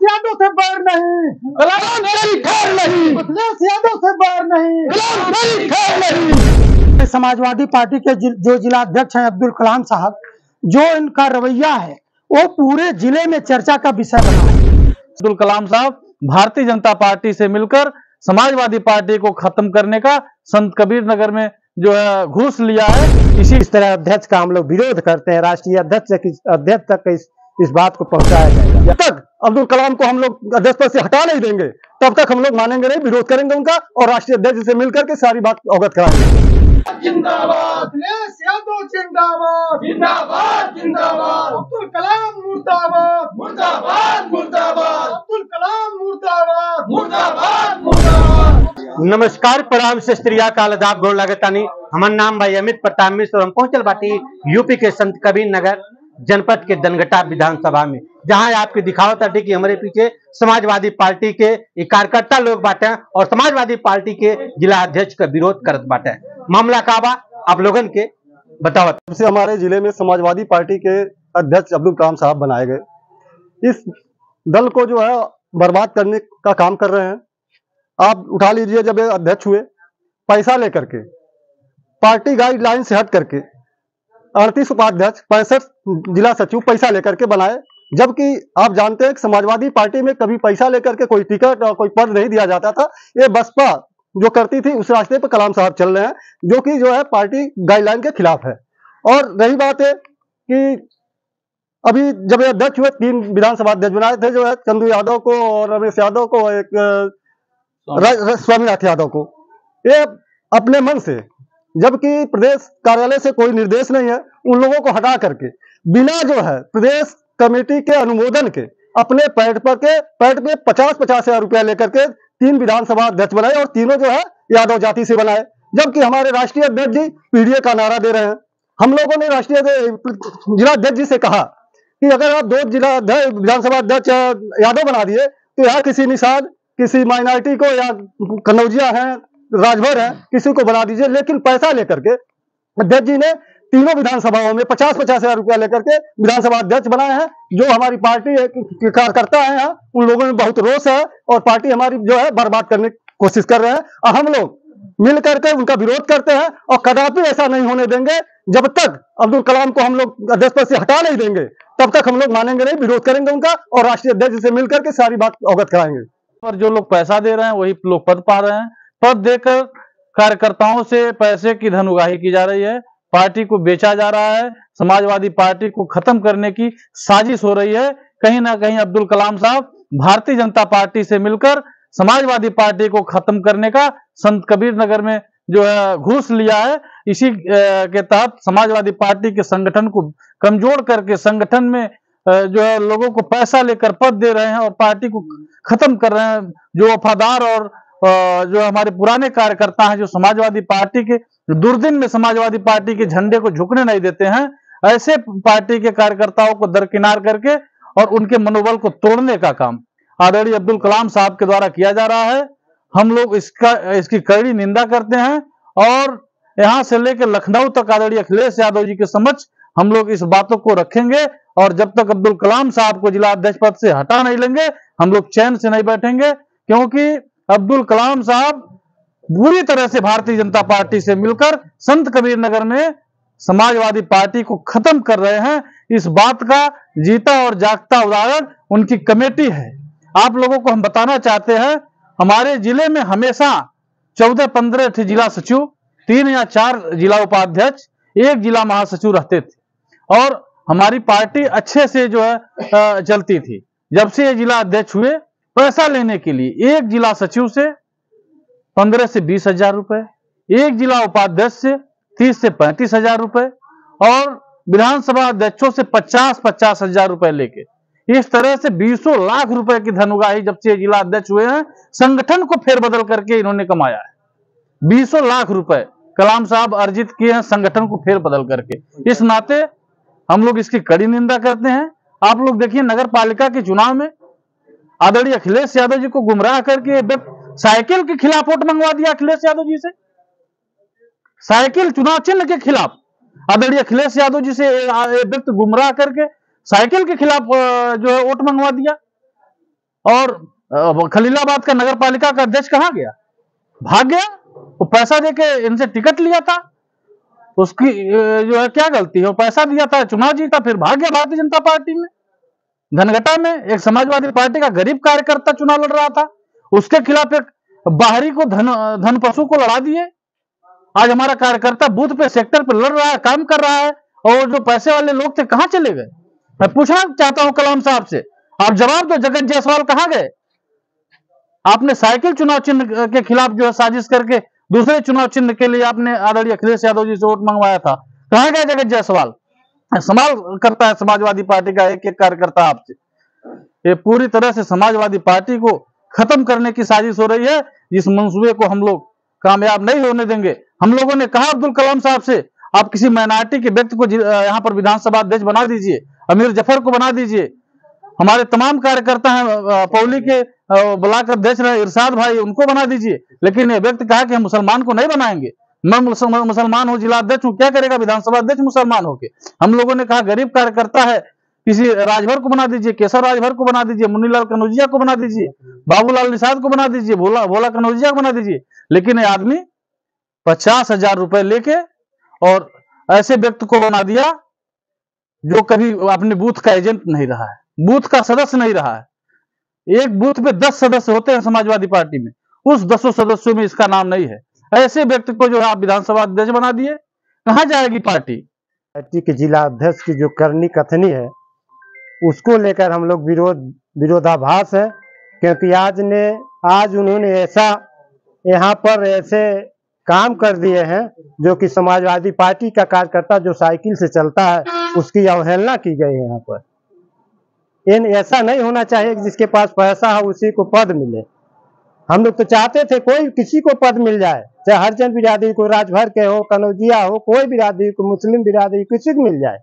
यादव से बैर नहीं, गुलाम नहीं, खैर नहीं, अखिलेश यादव से बैर नहीं, गुलाम नहीं, खैर नहीं। समाजवादी पार्टी के जो जिला अध्यक्ष हैं अब्दुल कलाम साहब, जो इनका रवैया है वो पूरे जिले में चर्चा का विषय बना है। अब्दुल कलाम साहब भारतीय जनता पार्टी से मिलकर समाजवादी पार्टी को खत्म करने का संत कबीर नगर में जो है घूस लिया है। इस तरह अध्यक्ष का हम लोग विरोध करते हैं। राष्ट्रीय अध्यक्ष तक इस बात को पहुंचाया जाएगा। जब तक अब्दुल कलाम को हम लोग अध्यक्ष पद से हटा नहीं देंगे तब तक हम लोग मानेंगे नहीं, विरोध करेंगे उनका और राष्ट्रीय अध्यक्ष से मिलकर के सारी बात अवगत कराएंगे। जिंदाबाद अखिलेश यादव, जिंदाबाद जिंदाबाद जिंदाबाद, अब्दुल कलाम मुर्दाबाद मुर्दाबाद मुर्दाबाद, अब्दुल कलाम मुर्दाबाद मुर्दाबाद मुर्दाबाद। नमस्कार, प्रणाम, सत श्री अकाल, आदाब, गोड़ लागतानी। हमार नाम भाई अमित प्रताप मिश्र। हम पहुंचल बाटी यूपी के संत कबीर नगर जनपद के दनगटा विधानसभा में, जहां आपके दिखावत है कि हमारे पीछे समाजवादी पार्टी के कार्यकर्ता लोग बाटे और समाजवादी पार्टी के जिला अध्यक्ष का विरोध करत बाटे। मामला का बा आप लोगन के बतावत। से हमारे जिले में समाजवादी पार्टी के अध्यक्ष अब्दुल कलाम साहब बनाए गए। इस दल को जो है बर्बाद करने का काम कर रहे हैं। आप उठा लीजिए, जब ये अध्यक्ष हुए पैसा लेकर के, पार्टी गाइडलाइन से हट करके 38 उपाध्यक्ष, 65 जिला सचिव पैसा लेकर के बनाए, जबकि आप जानते हैं कि समाजवादी पार्टी में कभी पैसा लेकर के कोई टिकट और कोई पद नहीं दिया जाता था। ये बसपा जो करती थी उस रास्ते पर कलाम साहब चल रहे हैं, जो कि जो है पार्टी गाइडलाइन के खिलाफ है। और रही बात है कि अभी जब ये अध्यक्ष हुए 3 विधानसभा अध्यक्ष बनाए थे, जो है चंदू यादव को और रमेश यादव को, एक स्वामीनाथ यादव को, ये अपने मन से, जबकि प्रदेश कार्यालय से कोई निर्देश नहीं है, उन लोगों को हटा करके बिना जो है प्रदेश कमेटी के अनुमोदन के अपने पैड पे 50-50 हजार रुपया लेकर के 3 विधानसभा अध्यक्ष बनाए और तीनों जो है यादव जाति से बनाए। जबकि हमारे राष्ट्रीय अध्यक्ष जी पीडीए का नारा दे रहे हैं। हम लोगों ने राष्ट्रीय जिला अध्यक्ष जी से कहा कि अगर आप 2 जिला विधानसभा अध्यक्ष यादव बना दिए तो यहाँ किसी निषाद, किसी माइनॉरिटी को, या कन्नौजिया है, राजभर है, किसी को बना दीजिए। लेकिन पैसा लेकर के अध्यक्ष जी ने तीनों विधानसभाओं में 50-50 हजार रुपया लेकर के विधानसभा अध्यक्ष बनाए हैं। जो हमारी पार्टी के कार्यकर्ता है यहाँ, उन लोगों में बहुत रोष है और पार्टी हमारी जो है बर्बाद करने की कोशिश कर रहे हैं। और हम लोग मिल करके उनका विरोध करते हैं और कदापि ऐसा नहीं होने देंगे। जब तक अब्दुल कलाम को हम लोग अध्यक्ष पद से हटा नहीं देंगे तब तक हम लोग मानेंगे नहीं, विरोध करेंगे उनका और राष्ट्रीय अध्यक्ष से मिलकर के सारी बात अवगत कराएंगे। और जो लोग पैसा दे रहे हैं वही लोग पद पा रहे हैं। पद देकर कार्यकर्ताओं से पैसे की धन उगाही की जा रही है, पार्टी को बेचा जा रहा है, समाजवादी पार्टी को खत्म करने की साजिश हो रही है। कहीं ना कहीं अब्दुल कलाम साहब भारतीय जनता पार्टी से मिलकर समाजवादी पार्टी को खत्म करने का संत कबीर नगर में जो है घूस लिया है। इसी के तहत समाजवादी पार्टी के संगठन को कमजोर करके संगठन में जो है लोगों को पैसा लेकर पद दे रहे हैं और पार्टी को खत्म कर रहे हैं। जो वफादार और जो हमारे पुराने कार्यकर्ता हैं, जो समाजवादी पार्टी के दुर्दिन में समाजवादी पार्टी के झंडे को झुकने नहीं देते हैं, ऐसे पार्टी के कार्यकर्ताओं को दरकिनार करके और उनके मनोबल को तोड़ने का काम आदरणीय अब्दुल कलाम साहब के द्वारा किया जा रहा है। हम लोग इसकी कड़ी निंदा करते हैं और यहां से लेकर लखनऊ तक आदरणीय अखिलेश यादव जी के समक्ष हम लोग इस बातों को रखेंगे। और जब तक अब्दुल कलाम साहब को जिला अध्यक्ष पद से हटा नहीं लेंगे हम लोग चैन से नहीं बैठेंगे, क्योंकि अब्दुल कलाम साहब बुरी तरह से भारतीय जनता पार्टी से मिलकर संत कबीर नगर में समाजवादी पार्टी को खत्म कर रहे हैं। इस बात का जीता और जागता उदाहरण उनकी कमेटी है। आप लोगों को हम बताना चाहते हैं, हमारे जिले में हमेशा 14-15 जिला सचिव, 3 या 4 जिला उपाध्यक्ष, 1 जिला महासचिव रहते थे और हमारी पार्टी अच्छे से जो है चलती थी। जब से ये जिला अध्यक्ष हुए, पैसा लेने के लिए 1 जिला सचिव से 15 से 20 हजार रुपए, 1 जिला उपाध्यक्ष से 30 से 35 हजार रुपए और विधानसभा अध्यक्षों से 50-50 हजार रुपए लेके इस तरह से 20 लाख रुपए की धन उगाही जब से जिला अध्यक्ष हुए हैं, संगठन को फेरबदल करके इन्होंने कमाया है। 20 लाख रुपए कलाम साहब अर्जित किए हैं संगठन को फेरबदल करके। इस नाते हम लोग इसकी कड़ी निंदा करते हैं। आप लोग देखिए, नगर पालिका के चुनाव में आदरणीय अखिलेश यादव जी को गुमराह करके साइकिल के खिलाफ वोट मंगवा दिया। अखिलेश यादव जी से साइकिल चुनाव चिन्ह के खिलाफ आदरणीय अखिलेश यादव जी से व्यक्ति गुमराह करके साइकिल के खिलाफ जो है वोट मंगवा दिया। और खलीलाबाद का नगर पालिका का अध्यक्ष कहाँ गया? भाग गया। वो पैसा देके इनसे टिकट लिया था, उसकी जो है क्या गलती है? वो पैसा दिया था, चुनाव जीता, फिर भाग गया भारतीय जनता पार्टी में। धनघटा में एक समाजवादी पार्टी का गरीब कार्यकर्ता चुनाव लड़ रहा था, उसके खिलाफ एक बाहरी को धन पशु को लड़ा दिए। आज हमारा कार्यकर्ता बूथ पे सेक्टर पे लड़ रहा है, काम कर रहा है, और जो पैसे वाले लोग थे कहां चले गए? मैं पूछना चाहता हूं कलाम साहब से, आप जवाब दो। जगत जायसवाल कहां गए? आपने साइकिल चुनाव चिन्ह के खिलाफ जो है साजिश करके दूसरे चुनाव चिन्ह के लिए आपने आदरणीय अखिलेश यादव जी से वोट मंगवाया था, कहां गए जगत जायसवाल? सवाल करता है समाजवादी पार्टी का एक एक कार्यकर्ता आपसे। ये पूरी तरह से समाजवादी पार्टी को खत्म करने की साजिश हो रही है, जिस मंसूबे को हम लोग कामयाब नहीं होने देंगे। हम लोगों ने कहा अब्दुल कलाम साहब से, आप किसी माइनॉरिटी के व्यक्ति को यहाँ पर विधानसभा अध्यक्ष बना दीजिए, अमीर जफर को बना दीजिए। हमारे तमाम कार्यकर्ता हैं, पौली के ब्लॉक अध्यक्ष रहे इरशाद भाई, उनको बना दीजिए। लेकिन ये व्यक्ति कहा कि हम मुसलमान को नहीं बनाएंगे। मैं मुसलमान हूँ, जिला अध्यक्ष हूँ, क्या करेगा विधानसभा अध्यक्ष मुसलमान होके? हम लोगों ने कहा गरीब कार्यकर्ता है, किसी राजभर को बना दीजिए, केशव राजभर को बना दीजिए, मुन्नीलाल कनौजिया को बना दीजिए, बाबूलाल निषाद को बना दीजिए, भोला कनौजिया को बना दीजिए। लेकिन ये आदमी 50,000 रुपए लेके और ऐसे व्यक्ति को बना दिया जो कभी अपने बूथ का एजेंट नहीं रहा है, बूथ का सदस्य नहीं रहा है। एक बूथ पे 10 सदस्य होते हैं समाजवादी पार्टी में, उस 10 सदस्यों में इसका नाम नहीं है। ऐसे व्यक्ति को जो है आप विधानसभा अध्यक्ष बना दिए, कहां जाएगी पार्टी? पार्टी के जिला अध्यक्ष की जो करनी कथनी है, उसको लेकर हम लोग विरोधाभास है। क्योंकि आज उन्होंने ऐसा यहाँ पर ऐसे काम कर दिए हैं जो कि समाजवादी पार्टी का कार्यकर्ता जो साइकिल से चलता है उसकी अवहेलना की गई है। यहाँ पर ऐसा नहीं होना चाहिए कि जिसके पास पैसा है उसी को पद मिले। हम लोग तो चाहते थे कोई किसी को पद मिल जाए, चाहे हरिजन बिरादरी को, राजभर के हो, कनौजिया हो, कोई बिरादरी को, मुस्लिम बिरादरी, किसी को मिल जाए।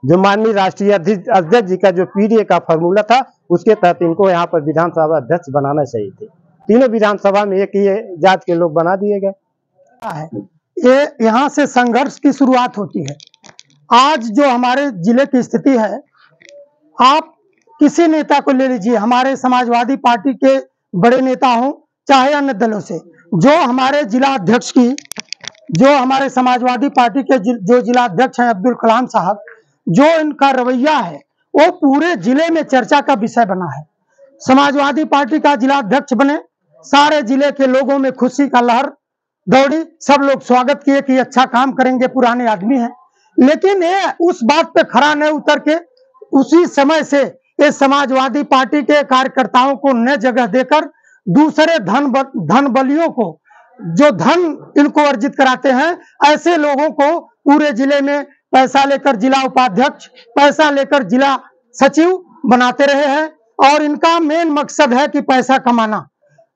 जो माननीय राष्ट्रीय अध्यक्ष जी का जो पीडीए का फॉर्मूला था, उसके तहत इनको यहाँ पर विधानसभा अध्यक्ष बनाना चाहिए थे। तीनों विधानसभा में एक ही जात के लोग बना दिए गए। ये यहाँ से संघर्ष की शुरुआत होती है। आज जो हमारे जिले की स्थिति है, आप किसी नेता को ले लीजिए, हमारे समाजवादी पार्टी के बड़े नेता हों चाहे अन्य दलों से, जो हमारे जिला अध्यक्ष की, जो हमारे समाजवादी पार्टी के जो जिला अध्यक्ष हैं अब्दुल कलाम साहब, जो इनका रवैया है वो पूरे जिले में चर्चा का विषय बना है। समाजवादी पार्टी का जिला अध्यक्ष बने, सारे जिले के लोगों में खुशी का लहर दौड़ी, सब लोग स्वागत किए कि अच्छा काम करेंगे, पुराने आदमी हैं। लेकिन ये उस बात पे खरा नहीं उतर के उसी समय से ये समाजवादी पार्टी के कार्यकर्ताओं को नई जगह देकर दूसरे धन बलियों को, जो धन इनको अर्जित कराते हैं, ऐसे लोगों को पूरे जिले में पैसा लेकर जिला उपाध्यक्ष, पैसा लेकर जिला सचिव बनाते रहे हैं। और इनका मेन मकसद है कि पैसा कमाना।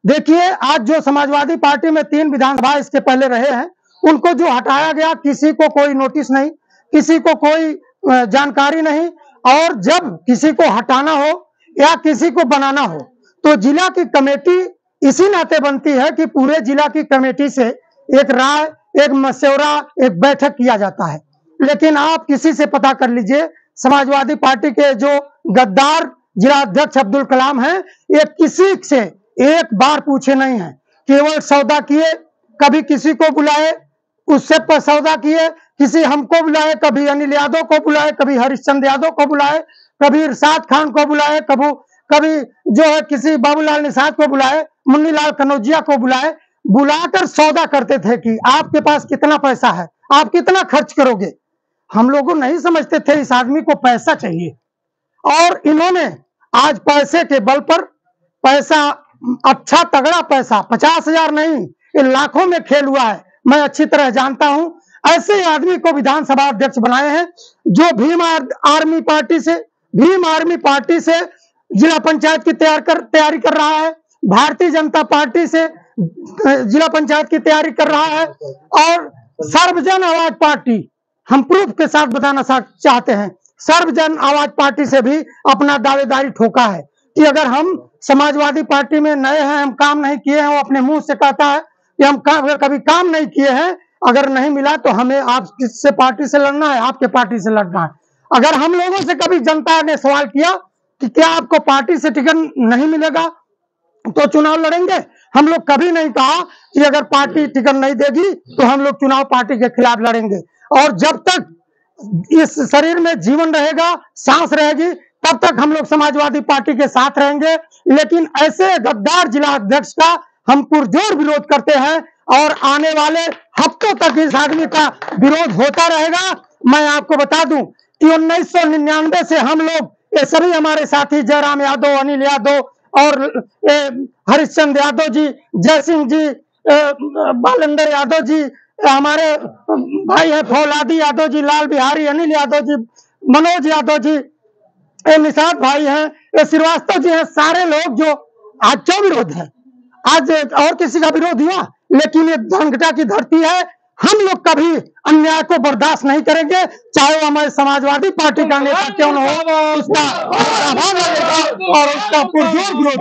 देखिए, आज जो समाजवादी पार्टी में 3 विधानसभा इसके पहले रहे हैं, उनको जो हटाया गया, किसी को कोई नोटिस नहीं, किसी को कोई जानकारी नहीं। और जब किसी को हटाना हो या किसी को बनाना हो तो जिला की कमेटी इसी नाते बनती है कि पूरे जिला की कमेटी से एक राय, एक मशवरा, एक बैठक किया जाता है। लेकिन आप किसी से पता कर लीजिए, समाजवादी पार्टी के जो गद्दार जिला अध्यक्ष अब्दुल कलाम हैं, ये किसी से एक बार पूछे नहीं है। केवल सौदा किए, कभी किसी को बुलाए, उससे पर सौदा किए, किसी हमको बुलाए, कभी अनिल यादव को बुलाए, कभी हरिश्चंद्र यादव को बुलाए, कभी इरशाद खान को बुलाए, कभी जो है किसी बाबूलाल निषाद को बुलाए, मुन्नीलाल कनौजिया को बुलाए, बुलाकर सौदा करते थे कि आपके पास कितना पैसा है, आप कितना खर्च करोगे। हम लोगों नहीं समझते थे इस आदमी को पैसा चाहिए, और इन्होंने आज पैसे के बल पर, पैसा अच्छा तगड़ा पैसा, 50,000 नहीं, ये लाखों में खेल हुआ है, मैं अच्छी तरह जानता हूं। ऐसे आदमी को विधानसभा अध्यक्ष बनाए हैं जो भीम आर्मी पार्टी से जिला पंचायत की तैयारी कर रहा है, भारतीय जनता पार्टी से जिला पंचायत की तैयारी कर रहा है, और सर्वजन आवाज पार्टी, हम प्रूफ के साथ बताना चाहते हैं, सर्वजन आवाज पार्टी से भी अपना दावेदारी ठोका है कि अगर हम समाजवादी पार्टी में नए हैं, हम काम नहीं किए हैं, वो अपने मुंह से कहता है कि हम कभी काम नहीं किए हैं, अगर नहीं मिला तो हमें आप किससे पार्टी से लड़ना है, आपके पार्टी से लड़ना है। अगर हम लोगों से कभी जनता ने सवाल किया कि क्या आपको पार्टी से टिकट नहीं मिलेगा तो चुनाव लड़ेंगे? हम लोग कभी नहीं कहा कि अगर पार्टी टिकट नहीं देगी तो हम लोग चुनाव पार्टी के खिलाफ लड़ेंगे। और जब तक इस शरीर में जीवन रहेगा, सांस रहेगी, तब तक हम लोग समाजवादी पार्टी के साथ रहेंगे। लेकिन ऐसे गद्दार जिला अध्यक्ष का हम पुरजोर विरोध करते हैं और आने वाले हफ्तों तक इस आदमी का विरोध होता रहेगा। मैं आपको बता दूं कि 1999 से हम लोग, ये सभी हमारे साथी जयराम यादव, अनिल यादव और हरिश्चंद्र यादव जी, जय सिंह जी, बालेंद्र यादव जी, हमारे भाई है फौलादी यादव जी, लाल बिहारी, अनिल यादव जी, मनोज यादव जी, निषाद भाई हैं, ये श्रीवास्तव जी हैं, सारे लोग जो आज क्यों विरोध है, आज और किसी का विरोध हुआ, लेकिन ये धनघटा की धरती है। हम लोग कभी अन्याय को बर्दाश्त नहीं करेंगे, चाहे वो हमारे समाजवादी पार्टी का नेता क्यों न हो, उसका आभार लगेगा और उसका पुरजोर विरोध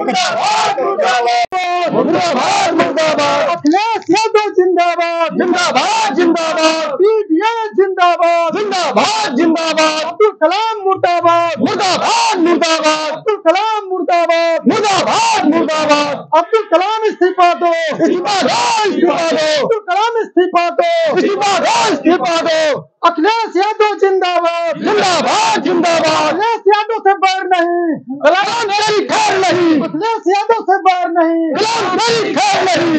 अखिलेश यादव जिंदाबाद, जिंदाबाद जिंदाबाद, पीडीए जिंदाबाद, जिंदाबाद जिंदाबाद, अब्दुल कलाम मुर्दाबाद, मुर्दाबाद मुर्दाबाद, अब्दुल कलाम मुर्दाबाद, मुर्दाबाद मुर्दाबाद, अब्दुल कलाम इस्तीफा दो, इस्तीफा दो, इस्तीफा दो, अब्दुल कलाम इस्तीफा दो, इस्तीफा दो, इस्तीफा दो, अखिलेश यादव जिंदाबाद, जिंदाबाद जिंदाबाद, अखिलेश यादव से बैर नहीं, कलाम मेरी खैर नहीं, अखिलेश यादव से बैर नहीं, कलाम मेरी खैर नहीं,